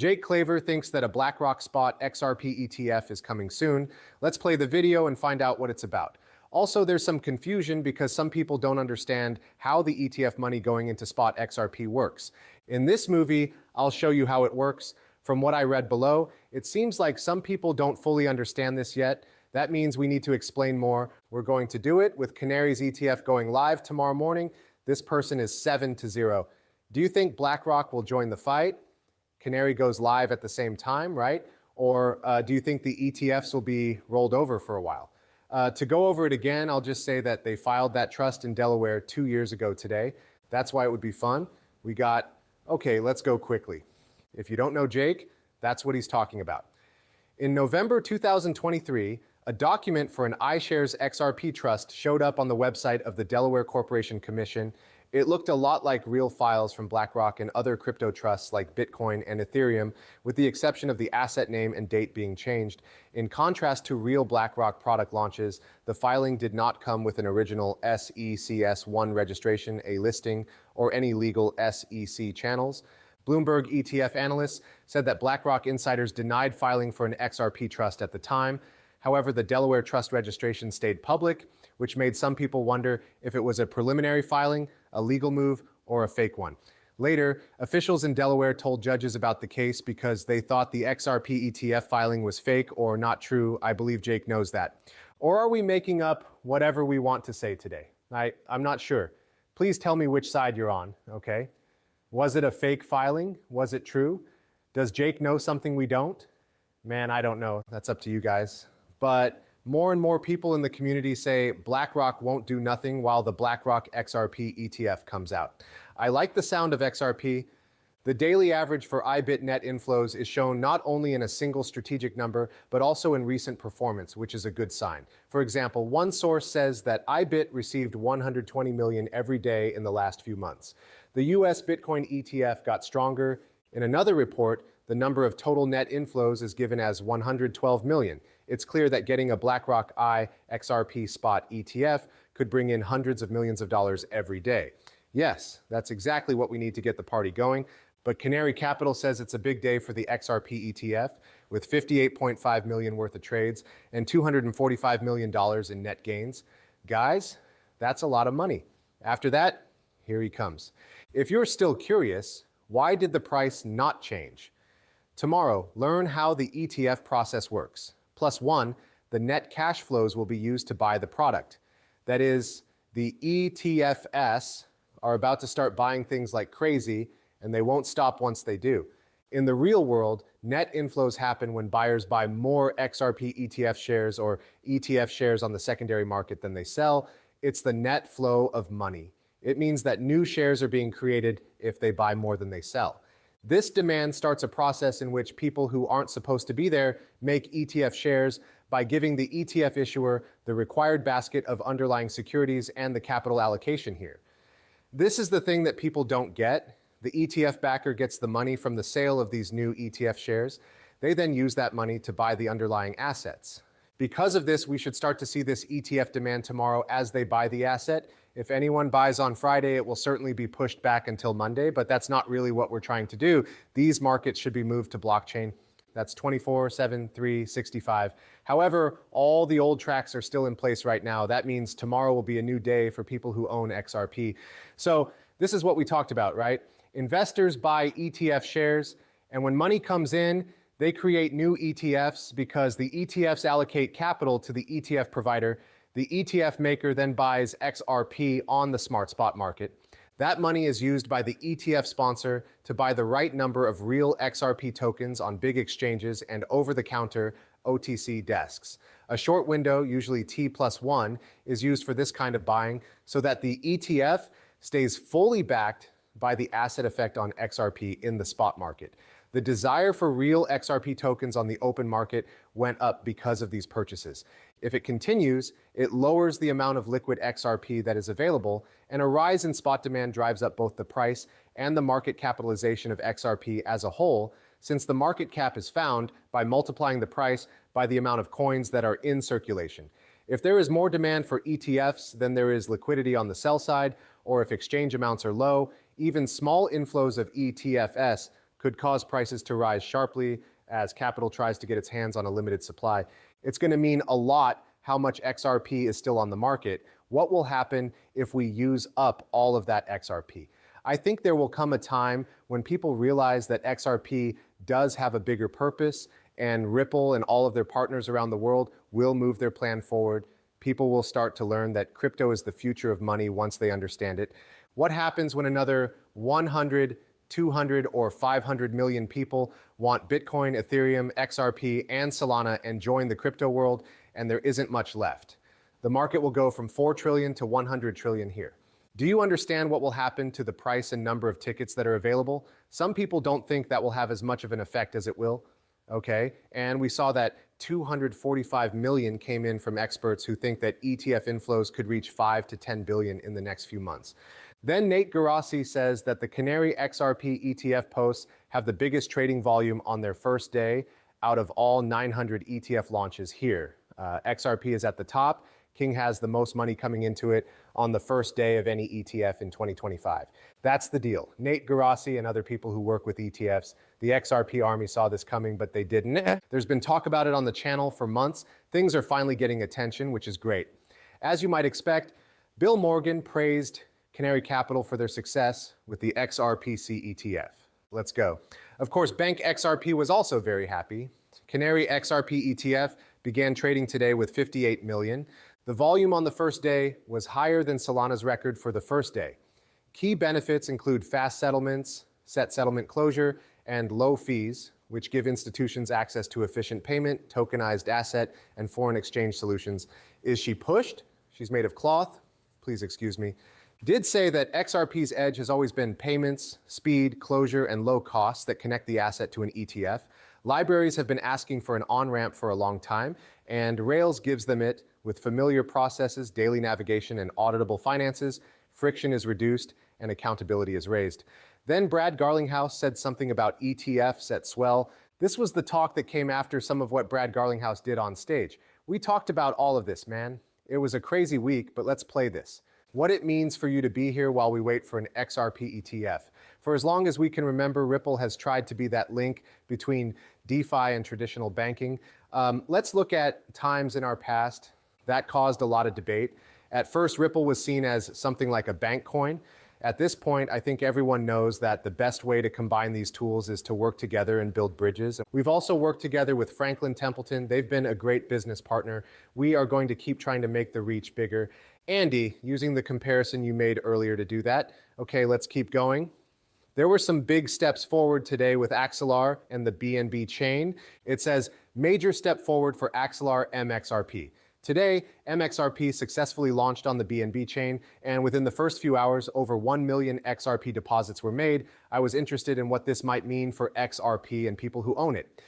Jake Claver thinks that a BlackRock Spot XRP ETF is coming soon. Let's play the video and find out what it's about. Also, there's some confusion because some people don't understand how the ETF money going into Spot XRP works. In this movie, I'll show you how it works. From what I read below, it seems like some people don't fully understand this yet. That means we need to explain more. We're going to do it with Canary's ETF going live tomorrow morning. This person is 7-0. Do you think BlackRock will join the fight? Canary goes live at the same time, right? Or do you think the ETFs will be rolled over for a while? To go over it again, I'll just say that they filed that trust in Delaware 2 years ago today. That's why it would be fun. Okay, let's go quickly. If you don't know Jake, that's what he's talking about. In November 2023, a document for an iShares XRP trust showed up on the website of the Delaware Corporation Commission. It looked a lot like real files from BlackRock and other crypto trusts like Bitcoin and Ethereum, with the exception of the asset name and date being changed. In contrast to real BlackRock product launches, the filing did not come with an original SECS1 registration, a listing, or any legal SEC channels. Bloomberg ETF analysts said that BlackRock insiders denied filing for an XRP trust at the time. However, the Delaware trust registration stayed public, which made some people wonder if it was a preliminary filing, a legal move, or a fake one. Later, officials in Delaware told judges about the case because they thought the XRP ETF filing was fake or not true. I believe Jake knows that. Or are we making up whatever we want to say today? I'm not sure. Please tell me which side you're on, okay? Was it a fake filing? Was it true? Does Jake know something we don't? Man, I don't know. That's up to you guys. But more and more people in the community say BlackRock won't do nothing while the BlackRock XRP ETF comes out. I like the sound of XRP. The daily average for IBIT net inflows is shown not only in a single strategic number, but also in recent performance, which is a good sign. For example, one source says that IBIT received 120 million every day in the last few months. The US Bitcoin ETF got stronger. In another report, the number of total net inflows is given as 112 million. It's clear that getting a BlackRock XRP Spot ETF could bring in hundreds of millions of dollars every day. Yes, that's exactly what we need to get the party going. But Canary Capital says it's a big day for the XRP ETF with 58.5 million worth of trades and $245 million in net gains. Guys, that's a lot of money. After that, here he comes. If you're still curious, why did the price not change? Tomorrow, learn how the ETF process works. +1, the net cash flows will be used to buy the product. That is, the ETFs are about to start buying things like crazy, and they won't stop once they do. In the real world, net inflows happen when buyers buy more XRP ETF shares or ETF shares on the secondary market than they sell. It's the net flow of money. It means that new shares are being created if they buy more than they sell. This demand starts a process in which people who aren't supposed to be there make ETF shares by giving the ETF issuer the required basket of underlying securities and the capital allocation here. This is the thing that people don't get. The ETF backer gets the money from the sale of these new ETF shares. They then use that money to buy the underlying assets. Because of this, we should start to see this ETF demand tomorrow as they buy the asset. If anyone buys on Friday, it will certainly be pushed back until Monday, but that's not really what we're trying to do. These markets should be moved to blockchain. That's 24/7, 365. However, all the old tracks are still in place right now. That means tomorrow will be a new day for people who own XRP. So this is what we talked about, right? Investors buy ETF shares, and when money comes in, they create new ETFs because the ETFs allocate capital to the ETF provider. The ETF maker then buys XRP on the smart spot market. That money is used by the ETF sponsor to buy the right number of real XRP tokens on big exchanges and over-the-counter OTC desks. A short window, usually T+1, is used for this kind of buying so that the ETF stays fully backed by the asset effect on XRP in the spot market. The desire for real XRP tokens on the open market went up because of these purchases. If it continues, it lowers the amount of liquid XRP that is available, and a rise in spot demand drives up both the price and the market capitalization of XRP as a whole, since the market cap is found by multiplying the price by the amount of coins that are in circulation. If there is more demand for ETFs than there is liquidity on the sell side, or if exchange amounts are low, even small inflows of ETFs could cause prices to rise sharply as capital tries to get its hands on a limited supply. It's going to mean a lot how much XRP is still on the market. What will happen if we use up all of that XRP? I think there will come a time when people realize that XRP does have a bigger purpose, and Ripple and all of their partners around the world will move their plan forward. People will start to learn that crypto is the future of money once they understand it. What happens when another 100, 200, or 500 million people want Bitcoin, Ethereum, XRP, and Solana and join the crypto world, and there isn't much left? The market will go from 4 trillion to 100 trillion here. Do you understand what will happen to the price and number of tickets that are available? Some people don't think that will have as much of an effect as it will. Okay, and we saw that 245 million came in from experts who think that ETF inflows could reach 5 to 10 billion in the next few months. Then Nate Garassi says that the Canary XRP ETF posts have the biggest trading volume on their first day out of all 900 ETF launches here. XRP is at the top. King has the most money coming into it on the first day of any ETF in 2025. That's the deal. Nate Garassi and other people who work with ETFs, the XRP army saw this coming, but they didn't. There's been talk about it on the channel for months. Things are finally getting attention, which is great. As you might expect, Bill Morgan praised Canary Capital for their success with the XRPC ETF. Let's go. Of course, Bank XRP was also very happy. Canary XRP ETF began trading today with 58 million. The volume on the first day was higher than Solana's record for the first day. Key benefits include fast settlements, set settlement closure, and low fees, which give institutions access to efficient payment, tokenized asset, and foreign exchange solutions. Is she pushed? She's made of cloth. Please excuse me. Did say that XRP's edge has always been payments, speed, closure, and low costs that connect the asset to an ETF. Libraries have been asking for an on-ramp for a long time, and Rails gives them it with familiar processes, daily navigation, and auditable finances. Friction is reduced and accountability is raised. Then Brad Garlinghouse said something about ETFs at Swell. This was the talk that came after some of what Brad Garlinghouse did on stage. We talked about all of this, man. It was a crazy week, but let's play this. What it means for you to be here while we wait for an XRP ETF. For as long as we can remember, Ripple has tried to be that link between DeFi and traditional banking. Let's look at times in our past that caused a lot of debate. At first, Ripple was seen as something like a bank coin. At this point, I think everyone knows that the best way to combine these tools is to work together and build bridges. We've also worked together with Franklin Templeton. They've been a great business partner. We are going to keep trying to make the reach bigger. Andy, using the comparison you made earlier to do that. Okay, let's keep going. There were some big steps forward today with Axelar and the BNB chain. It says, major step forward for Axelar MXRP. Today, MXRP successfully launched on the BNB chain, and within the first few hours, over 1 million XRP deposits were made. I was interested in what this might mean for XRP and people who own it.